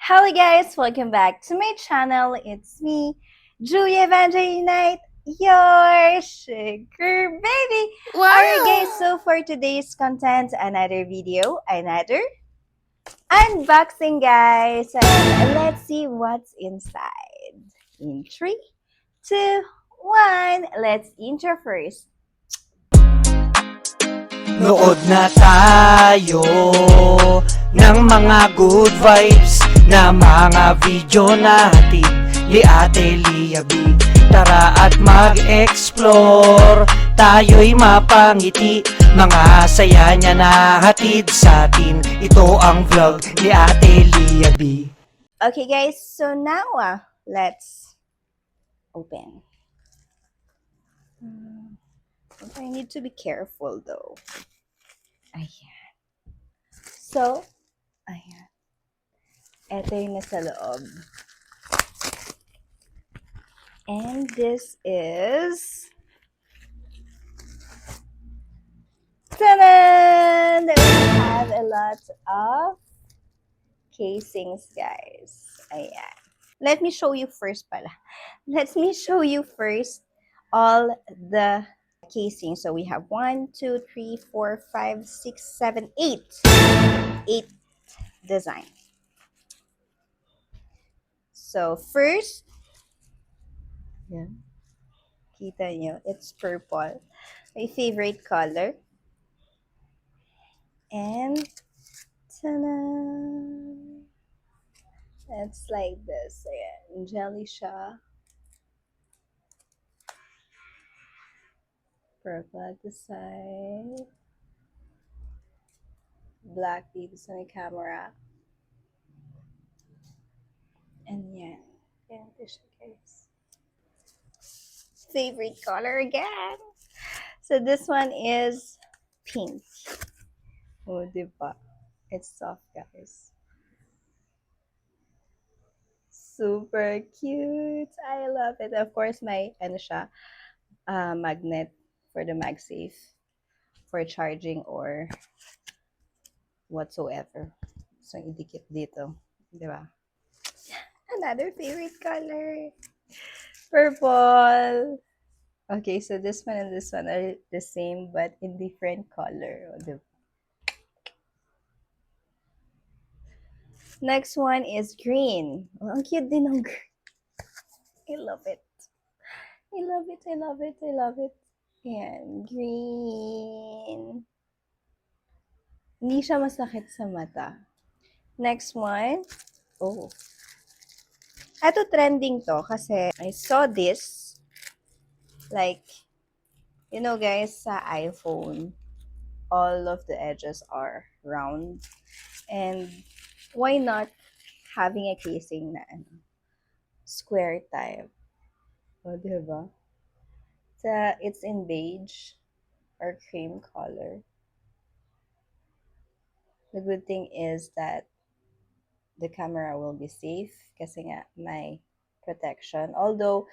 Hello guys, welcome back to my channel. It's me, Julia Evangeline Knight, your sugar baby. Alright guys, Wow! so for today's content, another video, another unboxing guys. And let's see what's inside. In 3, 2, 1, let's intro first. Nood na tayo ng mga good vibes na mga video natin ni Ate Liabi. Tara at mag-explore, tayo'y mapangiti. Mga saya niya na hatid sa atin. Ito ang vlog ni Ate Liabi. Okay guys, so now let's open. I need to be careful though. Ayan. So, ayan. Ito yung nasa loob. And this is... Ta-da! We have a lot of casings, guys. Ayan. Let me show you first pala. Let me show you first all the casings. So we have 1, 2, 3, 4, 5, 6, 7, 8. 8 designs. So first, yan. Kita nyo, it's purple. My favorite color. And, ta-da! It's like this. Ayan, jelly siya. Purple at the side. Black dito sa may camera. And yan. Yan ito siya, guys. Favorite color again. So this one is pink. Oh, diba? It's soft, guys. Super cute. I love it. Of course, may ano siya, magnet for the MagSafe for charging or whatsoever. So, idikit dito. Diba? Another favorite color. Purple. Okay, so this one and this one are the same but in different color. O, diba? Next one is green. Oh, ang cute din ng green. I love it. I love it. I love it. I love it. Ayan, green. Hindi siya masakit sa mata. Next one. Oh. Ito trending to kasi I saw this. Like, you know guys, sa iPhone, all of the edges are round. And why not having a casing na square type? O, diba? It's in beige or cream color. The good thing is that the camera will be safe kasi nga may protection. Although,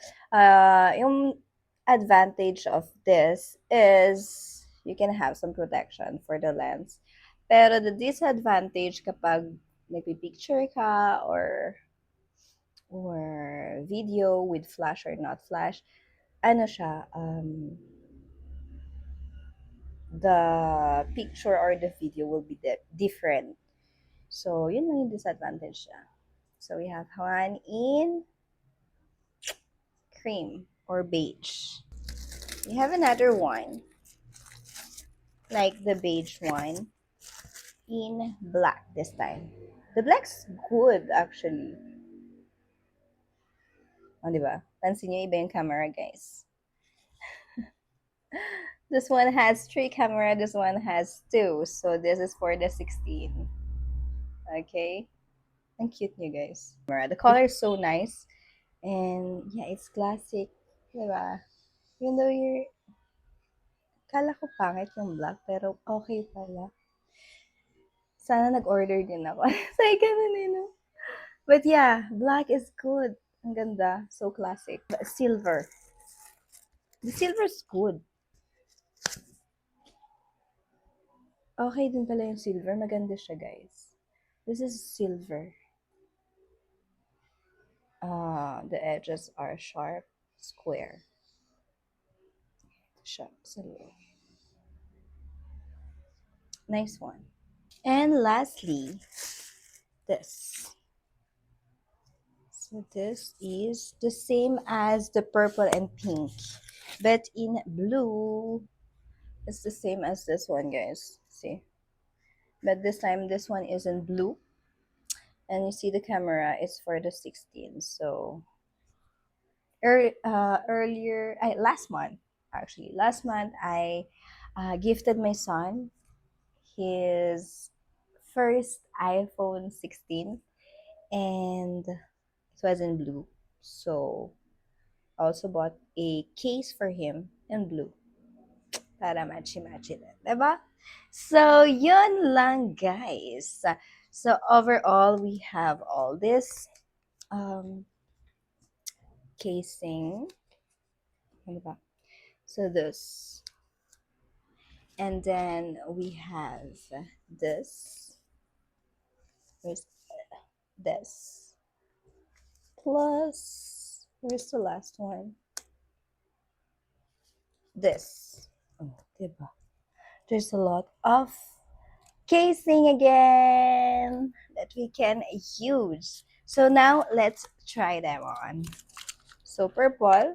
yung advantage of this is you can have some protection for the lens. Pero the disadvantage kapag nagpipicture ka or video with flash or not flash, ano siya, the picture or the video will be different. So, yun lang yung disadvantage niya. So, we have one in cream or beige. We have another one, like the beige one, in black this time. The black's good, actually. O, diba? Pansin nyo, iba yung camera, guys. This one has 3 camera, this one has 2. So, this is for the 16. Okay? Ang cute nyo, guys. The color is so nice. And, yeah, it's classic. Diba? Even though kala ko pangit yung black, pero okay pala. Sana nag-order din ako. Say, ganun eh, no? But yeah, black is good. Ang ganda. So classic. But silver. The silver is good. Okay din pala yung silver. Maganda siya, guys. This is silver. The edges are sharp, square. Sharp, so nice one. And lastly, this. So this is the same as the purple and pink, but in blue. It's the same as this one, guys. See? But this time, this one is in blue. And you see the camera is for the 16. So, last month, actually, last month, I gifted my son his first iPhone 16. And it was in blue. So, I also bought a case for him in blue. Para matchy-matchy din. Diba? So, yun lang, guys. So, overall, we have all this casing. Ano ba? So, this. And then, we have this. Where's this? Plus, where's the last one? This. Oh, diba? There's a lot of casing again that we can use. So now let's try them on. So purple,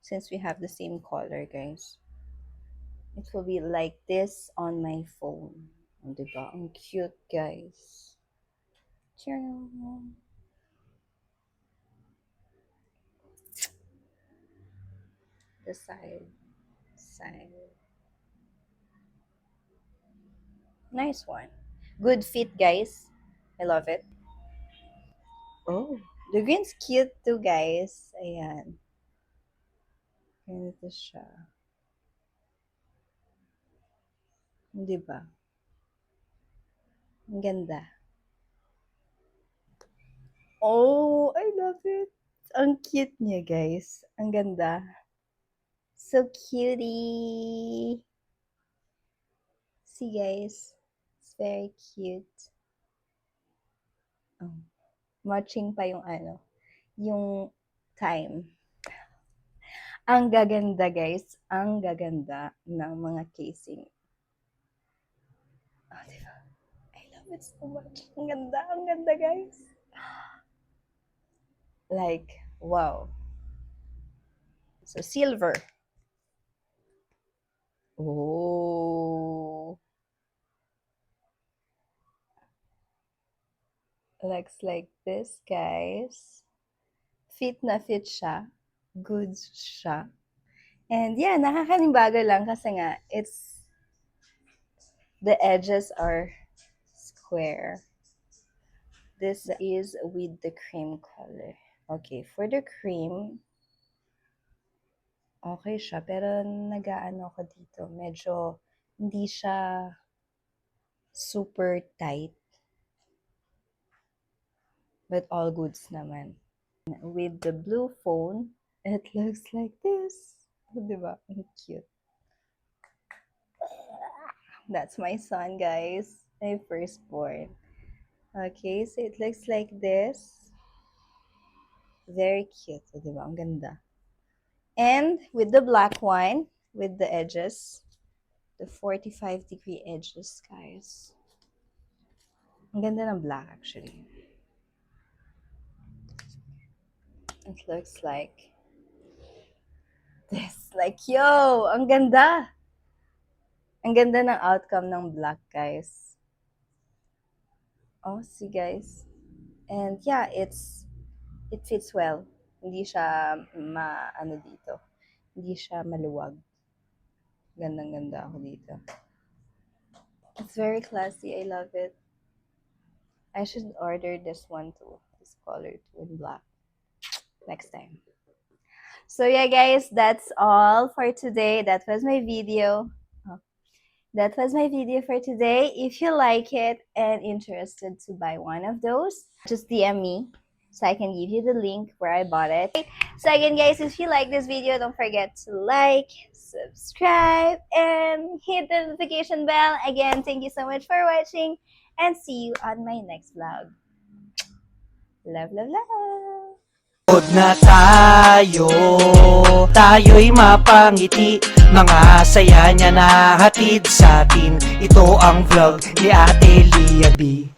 since we have the same color, guys, it will be like this on my phone. Oh, diba? Ang cute, guys. The side. Nice one. Good fit, guys. I love it. Oh, the green's cute too, guys. Ayan. Ganito siya. Di ba? Ang ganda. Oh, I love it. Ang cute niya, guys. Ang ganda. So cutie. See, guys. It's very cute. Oh. Matching pa yung yung time. Ang gaganda, guys. Ang gaganda ng mga casing. Oh, diba? I love it so much. Ang ganda, guys. Like, wow. So, silver. Oh. Looks like this, guys. Fit na fit siya. Good siya. And yeah, nakakanibago lang kasi nga, the edges are square. This is with the cream color. Okay, for the cream, okay siya. Pero nag-aano ako dito. Medyo hindi siya super tight. But all goods naman. With the blue phone, it looks like this. Diba? Cute. That's my son, guys. My firstborn. Okay, so it looks like this. Very cute. Diba? Ang ganda. And with the black one, with the edges, the 45-degree edges, guys. Ang ganda ng black, actually. It looks like this. Like, yo! Ang ganda! Ang ganda ng outcome ng black, guys. Oh, see, guys. And yeah, it fits well. Hindi siya dito. Hindi siya maluwag. Gandang-ganda ako dito. It's very classy. I love it. I should order this one too. This color too in black. Next time. So yeah, guys, that's all for today. That was my video. That was my video for today. If you like it and interested to buy one of those, just DM me so I can give you the link where I bought it. So again, guys, if you like this video, don't forget to like, subscribe, and hit the notification bell. Again, thank you so much for watching and see you on my next vlog. Love, love, love! Pagod na tayo'y mapangiti. Mga saya niya na hatid sa atin. Ito ang vlog ni Ate Lia B.